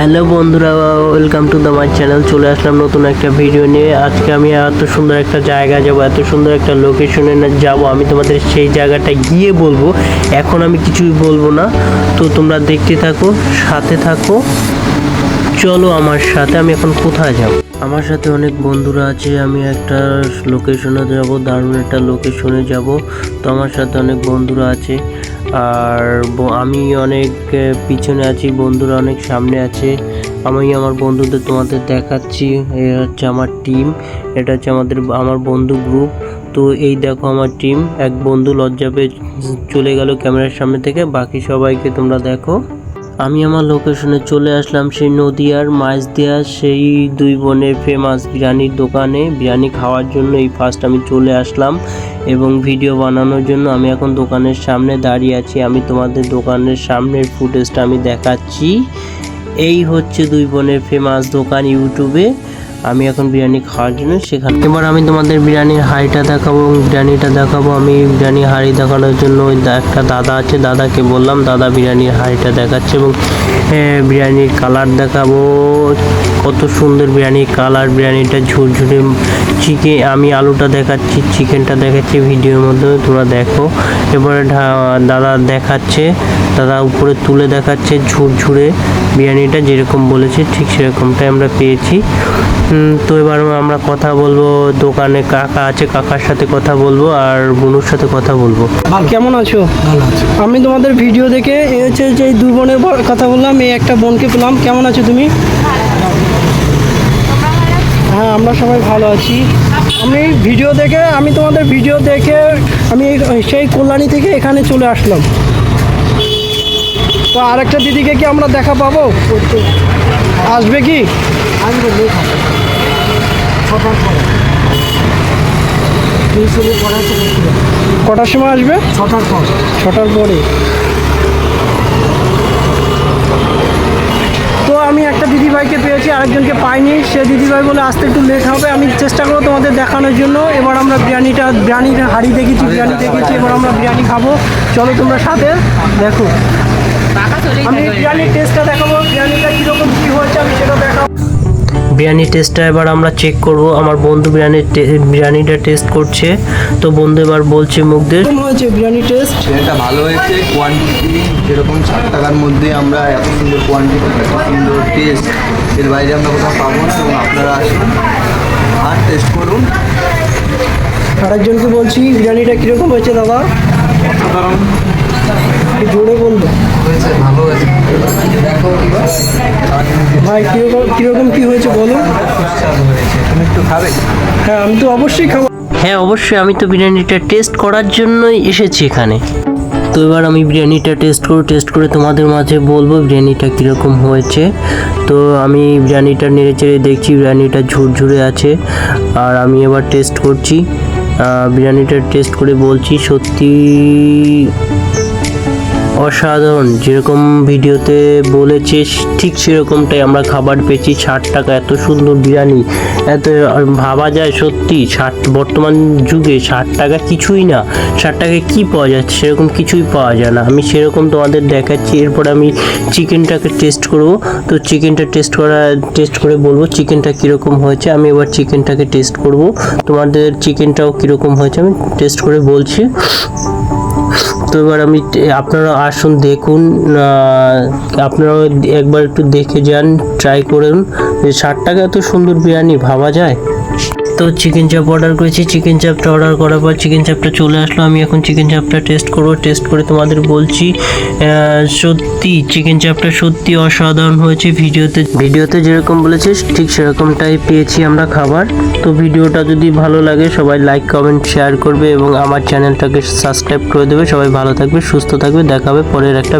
Hello বন্ধুরা, welcome to the my channel. চলে আসলাম নতুন একটা ভিডিও নিয়ে। আজকে আমি এত সুন্দর একটা জায়গায় যাব, এত সুন্দর একটা লোকেশনে যাব। আমি তোমাদের সেই জায়গাটা গিয়ে বলবো, এখন আমি কিছুই বলবো না। তো তোমরা দেখতে থাকো, সাথে থাকো, চলো আমার সাথে। আমি এখন কোথায় যাব? আমার সাথে অনেক বন্ধুরা আছে। আমি একটা লোকেশনে যাব, দারুণ একটা লোকেশনে যাব। তো আমার সাথে অনেক বন্ধুরা আছে, আর আমি অনেক পিছনে আছি, বন্ধুরা অনেক সামনে আছে। আমি আমার বন্ধুদের তোমাদের দেখাচ্ছি। এটা হচ্ছে আমার টিম, এটা হচ্ছে আমার বন্ধু গ্রুপ। তো এই দেখো আমার টিম। এক বন্ধু লজ্জা পেয়ে চলে গেল ক্যামেরার সামনে থেকে, বাকি সবাইকে তোমরা দেখো। আমি আমার লোকেশনে চলে আসলাম, সেই নদীয়ার মাঝদিয়া, সেই দুই বোনের ফেমাস বিরিয়ানির দোকানে। বিরিয়ানি খাওয়ার জন্য এই ফার্স্ট আমি চলে আসলাম, এবং ভিডিও বানানোর জন্য আমি এখন দোকানের সামনে দাঁড়িয়ে আছি। আমি তোমাদের দোকানের সামনের ফুটেজটা আমি দেখাচ্ছি। এই হচ্ছে দুই বোনের ফেমাস দোকান ইউটিউবে। আমি এখন বিরিয়ানি খাওয়ার জন্য সেখানে। এবার আমি তোমাদের বিরিয়ানির হাঁড়িটা দেখাবো এবং বিরিয়ানিটা দেখাবো। আমি বিরিয়ানির হাঁড়ি দেখানোর জন্য ওই একটা দাদা আছে, দাদাকে বললাম, দাদা বিরিয়ানির হাঁড়িটা দেখাচ্ছে এবং বিরিয়ানির কালার দেখাবো। কত সুন্দর বিরিয়ানির কালার, বিরিয়ানিটা ঝুরঝুরে। আমি আলুটা দেখাচ্ছি, চিকেনটা দেখাচ্ছি ভিডিওর মধ্যে, তোমরা দেখো। এবারে দাদা দেখাচ্ছে, দাদা উপরে তুলে দেখাচ্ছে ঝুরঝুরে বিরিয়ানিটা, যেরকম বলেছে ঠিক সেরকমটাই আমরা পেয়েছি। তো এবার আমরা কথা বলবো। দোকানে কাকা আছে, কাকার সাথে কথা বলবো, আর বুনুর সাথে কথা বলবো। কেমন আছো? ভালো আছে। আমি তোমাদের ভিডিও দেখে হচ্ছে যে দুই বোনের কথা বললাম, এই একটা বোনকে পেলাম। কেমন আছো তুমি? হ্যাঁ, আমরা সবাই ভালো আছি। আমি তোমাদের ভিডিও দেখে আমি সেই কল্যাণী থেকে এখানে চলে আসলাম। তো আরেকটা দিদিকে কি আমরা দেখা পাবো? আসবে কি? আসবে কটার সময় আসবে? 6টার পর। 6টার পরে। তো আমি একটা দিদিভাইকে পেয়েছি, আরেকজনকে পাইনি। সে দিদিভাই বলে আসতে একটু লেট হবে। আমি চেষ্টা করবো তোমাদের দেখানোর জন্য। এবার আমরা বিরিয়ানির হাঁড়ি দেখেছি, এবার আমরা বিরিয়ানি খাবো। চলো তোমরা সাথে দেখো। আমি বিরিয়ানির টেস্টটা দেখাবো, বিরিয়ানিটা কীরকম কী হয়েছে আমি সেটা দেখাবো। বিরিয়ানি টেস্টটা এবার আমরা চেক করব। আমার বন্ধু বিরিয়ানিটা টেস্ট করছে। তো বন্ধু এবার বলছে মুখদের কেমন হয়েছে বিরিয়ানি টেস্ট? এটা ভালো হয়েছে। কোয়ান্টিটি যেরকম 60 টাকার মধ্যে আমরা এত সুন্দর কোয়ান্টিটি, এত সুন্দর টেস্ট এর বাইরে আমরা কোথাও পাবো না। এবং আপনারা আসুন আর টেস্ট করুন। আরেকজনকে বলছি, বিরিয়ানিটা কীরকম হয়েছে দাদা? অসাধারণ জোরে বলবো হয়েছে, ভালো হয়েছে। দেখো ভাই, কীরকম কী হয়েছে বলো। সুস্বাদু হয়েছে। তুমি একটু খাবে? হ্যাঁ, আমি তো অবশ্যই খাবো। হ্যাঁ অবশ্যই, আমি তো বিরিয়ানিটা টেস্ট করার জন্যই এসেছি এখানে। তো এবার আমি বিরিয়ানিটা টেস্ট করে তোমাদের মাঝে বলবো বিরিয়ানিটা কীরকম হয়েছে। তো আমি বিরিয়ানিটা নেড়ে চেড়ে দেখছি, বিরিয়ানিটা ঝুরঝুরে আছে। আর আমি এবার টেস্ট করছি, বিরিয়ানিটা টেস্ট করে বলছি সত্যি অসাধারণ। যেরকম ভিডিওতে বলেছে ঠিক সেরকমটাই আমরা খাবার পেয়েছি। 60 টাকা এত সুন্দর বিরিয়ানি, এত ভাবা যায় সত্যি। বর্তমান যুগে 60 টাকা কিছুই না। 60 টাকায় কী পাওয়া যাচ্ছে? সেরকম কিছুই পাওয়া যায় না। আমি সেরকম তোমাদের দেখাচ্ছি। এরপর আমি চিকেনটাকে টেস্ট করব। তো চিকেনটা টেস্ট করে বলবো চিকেনটা কীরকম হয়েছে। আমি এবার চিকেনটাকে টেস্ট করব, তোমাদের চিকেনটাও কীরকম হয়েছে আমি টেস্ট করে বলছি। তো এবার আপনারা আসুন, দেখুন, আপনারাও একবার একটু দেখে যান, ট্রাই করুন যে 60 টাকা এত সুন্দর বিরিয়ানি ভাবা যায়। তো চিকেন চাপ অর্ডার করেছি, চিকেন চাপটা অর্ডার করার পর চিকেন চাপটা চলে আসলো। আমি এখন চিকেন চাপটা টেস্ট করবো। টেস্ট করে তোমাদের বলছি সত্যি চিকেন চাপটা সত্যি অসাধারণ হয়েছে। ভিডিওতে যেরকম বলেছে ঠিক সেরকমটাই পেয়েছি আমরা খাবার। তো ভিডিওটা যদি ভালো লাগে সবাই লাইক কমেন্ট শেয়ার করবে এবং আমার চ্যানেলটাকে সাবস্ক্রাইব করে দেবে। সবাই ভালো থাকবে, সুস্থ থাকবে। দেখা হবে পরের একটা